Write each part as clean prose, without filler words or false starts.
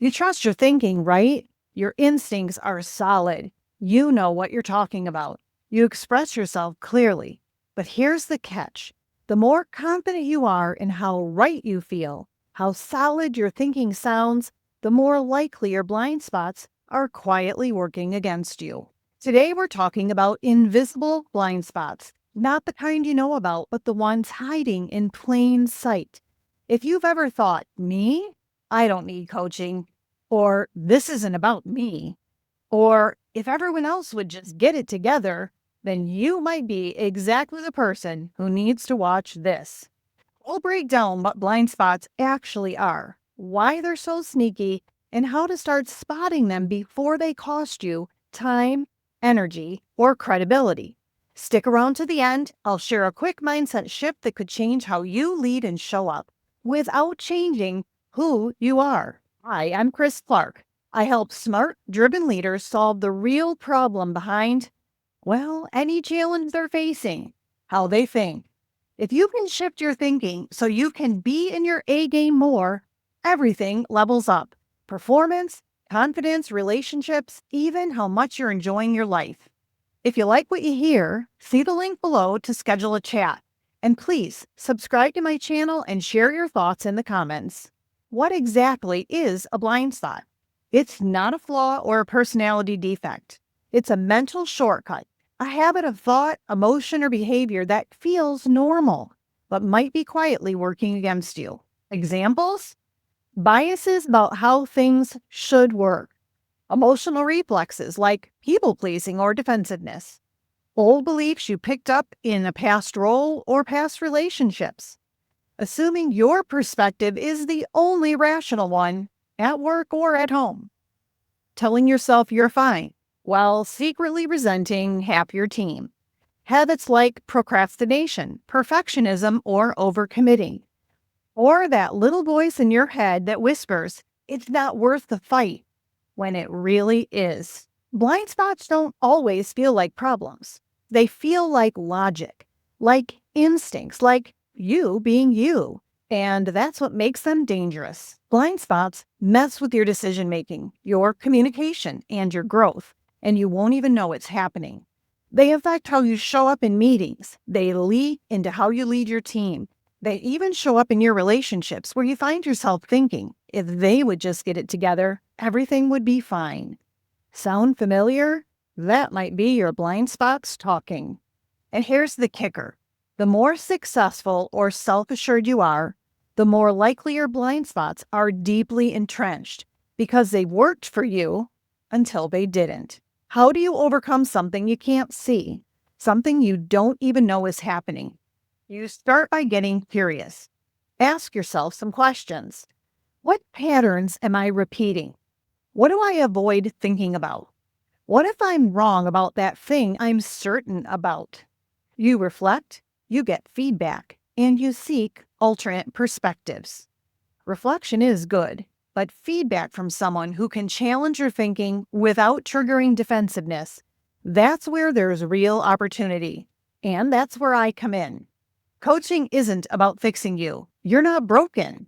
You trust your thinking, right? Your instincts are solid. You know what you're talking about. You express yourself clearly. But here's the catch. The more confident you are in how right you feel, how solid your thinking sounds, the more likely your blind spots are quietly working against you. Today we're talking about invisible blind spots, not the kind you know about, but the ones hiding in plain sight. If you've ever thought, me? I don't need coaching, or this isn't about me, or if everyone else would just get it together, then you might be exactly the person who needs to watch this. We'll break down what blind spots actually are, why they're so sneaky, and how to start spotting them before they cost you time, energy, or credibility. Stick around to the end. I'll share a quick mindset shift that could change how you lead and show up without changing who you are. Hi, I'm Chris Clark. I help smart, driven leaders solve the real problem behind, well, any challenge they're facing, how they think. If you can shift your thinking so you can be in your A game more, everything levels up. Performance, confidence, relationships, even how much you're enjoying your life. If you like what you hear, see the link below to schedule a chat. And please subscribe to my channel and share your thoughts in the comments. What exactly is a blind spot? It's not a flaw or a personality defect. It's a mental shortcut, a habit of thought, emotion, or behavior that feels normal, but might be quietly working against you. Examples? Biases about how things should work. Emotional reflexes like people-pleasing or defensiveness. Old beliefs you picked up in a past role or past relationships. Assuming your perspective is the only rational one at work or at home. Telling yourself you're fine while secretly resenting half your team. Habits like procrastination, perfectionism, or overcommitting. Or that little voice in your head that whispers, it's not worth the fight, when it really is. Blind spots don't always feel like problems. They feel like logic, like instincts, like you being you. And that's what makes them dangerous. Blind spots mess with your decision making, your communication, and your growth, and you won't even know it's happening. They affect how you show up in meetings. They leak into how you lead your team. They even show up in your relationships where you find yourself thinking, if they would just get it together, everything would be fine. Sound familiar? That might be your blind spots talking. And here's the kicker. The more successful or self-assured you are, the more likely your blind spots are deeply entrenched because they worked for you until they didn't. How do you overcome something you can't see, something you don't even know is happening? You start by getting curious. Ask yourself some questions. What patterns am I repeating? What do I avoid thinking about? What if I'm wrong about that thing I'm certain about? You reflect, you get feedback, and you seek alternate perspectives. Reflection is good, but feedback from someone who can challenge your thinking without triggering defensiveness, that's where there's real opportunity. And that's where I come in. Coaching isn't about fixing you. You're not broken.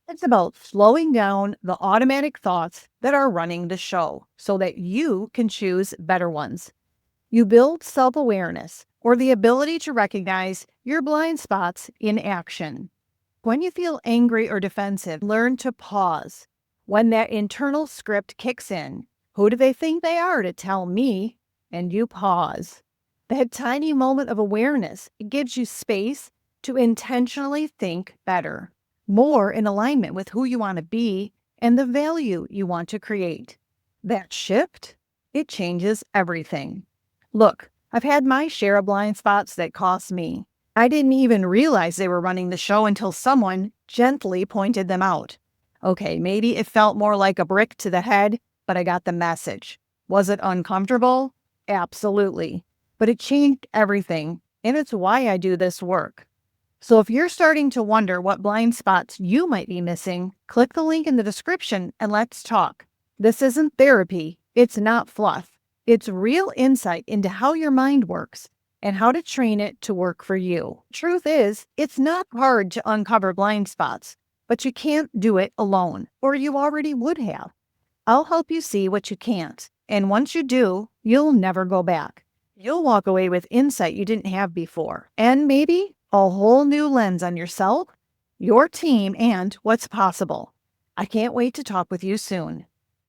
It's about slowing down the automatic thoughts that are running the show so that you can choose better ones. You build self-awareness or the ability to recognize your blind spots in action. When you feel angry or defensive, learn to pause. When that internal script kicks in, who do they think they are to tell me? And you pause. That tiny moment of awareness, it gives you space to intentionally think better, more in alignment with who you want to be and the value you want to create. That shift, it changes everything. Look, I've had my share of blind spots that cost me. I didn't even realize they were running the show until someone gently pointed them out. Okay, maybe it felt more like a brick to the head, but I got the message. Was it uncomfortable? Absolutely. But it changed everything, and it's why I do this work. So if you're starting to wonder what blind spots you might be missing, click the link in the description and let's talk. This isn't therapy. It's not fluff. It's real insight into how your mind works and how to train it to work for you. Truth is, it's not hard to uncover blind spots, but you can't do it alone, or you already would have. I'll help you see what you can't. And once you do, you'll never go back. You'll walk away with insight you didn't have before, and maybe a whole new lens on yourself, your team, and what's possible. I can't wait to talk with you soon.